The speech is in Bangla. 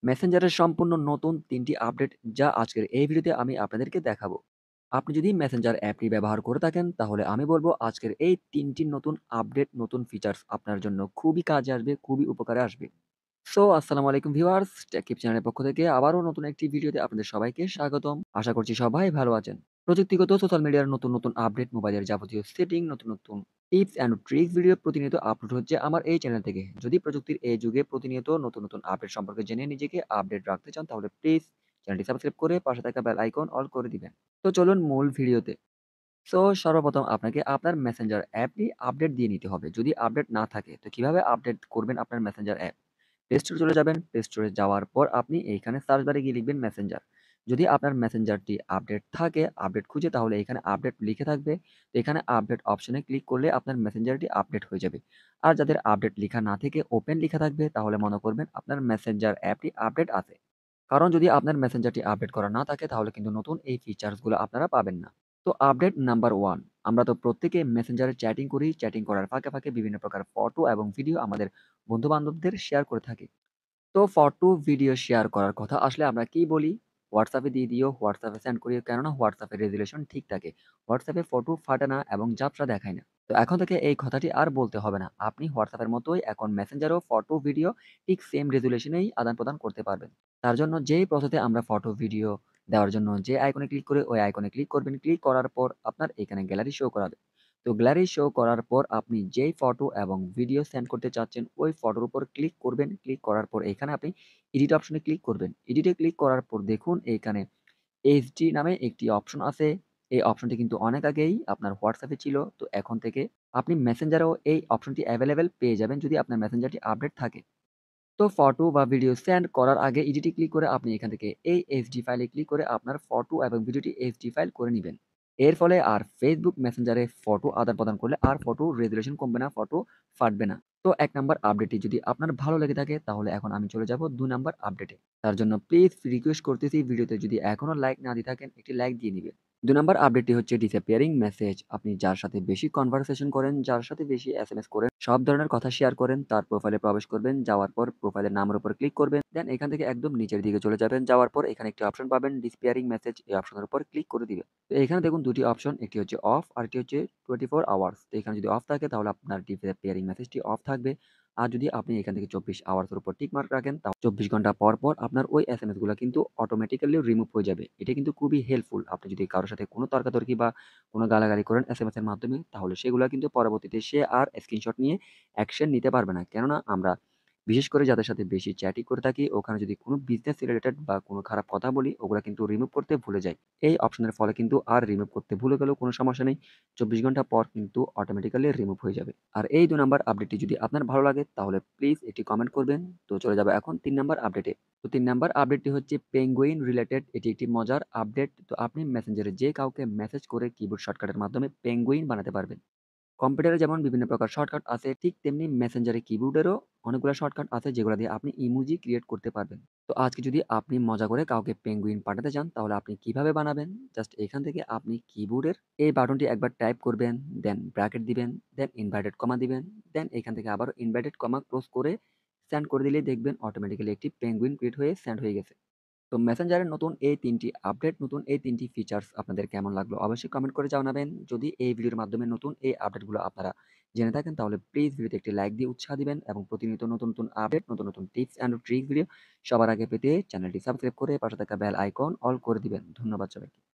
মেসেঞ্জারের সম্পূর্ণ নতুন ৩ টি আপডেট যা আজকের এই ভিডিওতে আমি আপনাদেরকে দেখাবো। আপনি যদি মেসেঞ্জার অ্যাপটি ব্যবহার করে থাকেন তাহলে আমি বলব আজকের এই ৩ টি নতুন আপডেট, নতুন ফিচার্স আপনার জন্য খুবই কাজে আসবে, খুবই উপকারে আসবে। সো আসসালামু আলাইকুম ভিউয়ার্স, টেকটিপ চ্যানেলের পক্ষ থেকে আবারও নতুন একটি ভিডিওতে আপনাদের সবাইকে স্বাগতম। আশা করছি সবাই ভালো আছেন। প্রযুক্তিগত সোশ্যাল মিডিয়ার নতুন, নতুন আপডেট, মোবাইলের যাবতীয় সেটিং, নতুন, নতুন টিপস অ্যান্ড ট্রিকস ভিডিও প্রতিনিয়ত আপলোড হচ্ছে আমার এই চ্যানেল থেকে। যদি প্রযুক্তির এই যুগে প্রতিনিয়ত নতুন, নতুন আপডেট সম্পর্কে জেনে নিজেকে আপডেট রাখতে চান তাহলে প্লিজ চ্যানেলটি সাবস্ক্রাইব করে পাশে থাকা বেল আইকন অল করে দিবেন। তো চলুন মূল ভিডিওতে। সো সর্বপ্রথম আপনাকে আপনার মেসেঞ্জার অ্যাপটি আপডেট দিয়ে নিতে হবে। যদি আপডেট না থাকে তো কিভাবে আপডেট করবেন আপনার মেসেঞ্জার অ্যাপ? প্লে স্টোরে চলে যাবেন। প্লে স্টোরে যাওয়ার পর আপনি এইখানে সার্চ বারে গিয়ে লিখবেন মেসেঞ্জার। যদি আপনার মেসেঞ্জারটি আপডেট থাকে, আপডেট খুঁজে তাহলে এখানে আপডেট লিখে থাকবে। তো এখানে আপডেট অপশনে ক্লিক করলে আপনার মেসেঞ্জারটি আপডেট হয়ে যাবে। আর যাদের আপডেট লিখা না থেকে ওপেন লিখা থাকবে তাহলে মনে করবেন আপনার মেসেঞ্জার অ্যাপটি আপডেট আছে। কারণ যদি আপনার মেসেঞ্জারটি আপডেট করা না থাকে তাহলে কিন্তু নতুন এই ফিচার্সগুলো আপনারা পাবেন না। তো আপডেট নাম্বার 1, আমরা তো প্রত্যেকে মেসেঞ্জারে চ্যাটিং করি। চ্যাটিং করার ফাঁকে, ফাঁকে বিভিন্ন প্রকার ফটো এবং ভিডিও আমাদের বন্ধু-বান্ধবদের শেয়ার করে থাকি। তো ফটো, ভিডিও শেয়ার করার কথা আসলে আমরা কি বলি? WhatsApp এ দিয়ে দিও, WhatsApp এ সেন্ড করিও। কেননা WhatsApp এর রেজোলিউশন ঠিক থাকে। WhatsApp এ ফটো ফাটে না এবং ঝাপসা দেখায় না। তো এখন থেকে এই কথাটি আর বলতে হবে না। আপনি WhatsApp এর মতোই এখন মেসেঞ্জারেও ফটো, ভিডিও ঠিক সেম রেজোলিউশনেই আদান-প্রদান করতে পারবেন। তার জন্য যেই প্রসেসে আমরা ফটো, ভিডিও দেওয়ার জন্য যে আইকনে ক্লিক করে ওই আইকনে ক্লিক করবেন। ক্লিক করার পর আপনার এখানে গ্যালারি শো করাবে। তো গ্যালারি শো করার পর আপনি যেই ফটো এবং ভিডিও সেন্ড করতে চাচ্ছেন ওই ফটোর উপর ক্লিক করবেন। ক্লিক করার পর এখানে আপনি এডিট অপশনে ক্লিক করবেন। এডিটে ক্লিক করার পর দেখুন এইখানে এইচডি নামে একটি অপশন আছে। এই অপশনটি কিন্তু অনেক আগেই আপনার WhatsApp এ ছিল। তো এখন থেকে আপনি মেসেঞ্জারেও এই অপশনটি এভেইলেবল পেয়ে যাবেন যদি আপনার মেসেঞ্জারটি আপডেট থাকে। তো ফটো বা ভিডিও সেন্ড করার আগে এডিটে ক্লিক করে আপনি এখান থেকে এই এইচডি ফাইলে ক্লিক করে আপনার ফটো এবং ভিডিওটি এইচডি ফাইল করে নিবেন। এর ফলে আর Facebook মেসেঞ্জারে ফটো আদান-প্রদান করলে আর ফটো রেজোলিউশন কমবে না, ফটো ফাটবে না। তো ১ নাম্বার আপডেটটি যদি আপনার ভালো লেগে থাকে তাহলে এখন আমি চলে যাব ২ নাম্বার আপডেটে। তার জন্য প্লিজ রিকোয়েস্ট করতেছি ভিডিওতে যদি এখনো লাইক না দিয়ে থাকেন একটি লাইক দিয়ে নিবেন। ২ নাম্বার আপডেটটি হচ্ছে ডিসঅ্যাপিয়ারিং মেসেজ। আপনি যার সাথে বেশি কনভারসেশন করেন, যার সাথে বেশি এসএমএস করেন, সব ধরনের কথা শেয়ার করেন, তার প্রোফাইলে প্রবেশ করবেন। যাওয়ার পর প্রোফাইলের নামের উপর ক্লিক করবেন। দেন এখান থেকে একদম নিচের দিকে চলে যাবেন। যাওয়ার পর এখানে একটি অপশন পাবেন ডিসঅ্যাপিয়ারিং মেসেজ, এই অপশনের উপর ক্লিক করে দিবেন। তো এখানে দেখুন ২ টি অপশন, একটি হচ্ছে অফ আরেকটি হচ্ছে 24 আওয়ার্স। তো এখানে যদি অফ থাকে তাহলে আপনার ডিসঅ্যাপিয়ারিং মেসেজটি অফ থাকবে। আর যদি আপনি এখান থেকে ২৪ আওয়ার্স এর উপর টিক মার্ক রাখেন তাহলে ২৪ ঘন্টা পর, পর আপনার ওই এসএমএস গুলা কিন্তু অটোমেটিক্যালি রিমুভ হয়ে যাবে। এটা কিন্তু খুবই হেল্পফুল। আপনি যদি কারো সাথে কোনো তর্কাতর্কি বা কোনো গালাগালি করেন এসএমএস এর মাধ্যমে তাহলে সেগুলা কিন্তু পরবর্তীতে সে আর স্ক্রিনশট নিয়ে অ্যাকশন নিতে পারবে না। কেননা আমরা বিশেষ করে যাদের সাথে বেশি চ্যাটিং করে থাকি ওখানে যদি কোনো বিজনেস রিলেটেড বা কোনো খারাপ কথা বলি ওগুলা কিন্তু রিমুভ করতে ভুলে যাই। এই অপশনের ফলে কিন্তু আর রিমুভ করতে ভুলে গেলেও কোনো সমস্যা নেই। ২৪ ঘন্টা পর কিন্তু অটোমেটিক্যালি রিমুভ হয়ে যাবে। আর এই ২ নাম্বার আপডেটটি যদি আপনার ভালো লাগে তাহলে প্লিজ একটি কমেন্ট করবেন। তো চলে যাবো এখন ৩ নাম্বার আপডেটে। তো ৩ নাম্বার আপডেটটি হচ্ছে পেঙ্গুইন রিলেটেড, এটি একটি মজার আপডেট। তো আপনি মেসেঞ্জারে যে কাউকে মেসেজ করে কিবোর্ড শর্টকাটের মাধ্যমে পেঙ্গুইন বানাতে পারবেন। কম্পিউটারে যেমন বিভিন্ন প্রকার শর্টকাট আছে ঠিক তেমনি মেসেঞ্জারে কিবোর্ডেরও অনেকগুলা শর্টকাট আছে যেগুলা দিয়ে আপনি ইমোজি ক্রিয়েট করতে পারবেন। তো আজকে যদি আপনি মজা করে কাউকে পেঙ্গুইন পাঠাতে চান তাহলে আপনি কিভাবে বানাবেন? জাস্ট এখান থেকে আপনি কিবোর্ডের এই বাটনটি একবার টাইপ করবেন, দেন ব্র্যাকেট দিবেন, দেন ইনভার্টেড কমা দিবেন, দেন এখান থেকে আবারও ইনভার্টেড কমা ক্লোজ করে সেন্ড করে দিলেই দেখবেন অটোমেটিক্যালি একটি পেঙ্গুইন ক্রিয়েট হয়ে সেন্ড হয়ে গেছে। তো মেসেঞ্জারের নতুন এই ৩ টি আপডেট, নতুন এই ৩ টি ফিচার্স আপনাদের কেমন লাগলো? অবশ্যই কমেন্ট করে জানাবেন। যদি এই ভিডিওর মাধ্যমে নতুন এই আপডেটগুলো আপনারা জেনে থাকেন তাহলে প্লিজ ভিডিওতে একটি লাইক দিয়ে উৎসাহ দিবেন এবং প্রতিনিয়ত নতুন, নতুন আপডেট, নতুন, নতুন টিপস অ্যান্ড ট্রিক ভিডিও সবার আগে পেতে চ্যানেলটি সাবস্ক্রাইব করে পাশে থাকা বেল আইকন অল করে দিবেন। ধন্যবাদ সবাইকে।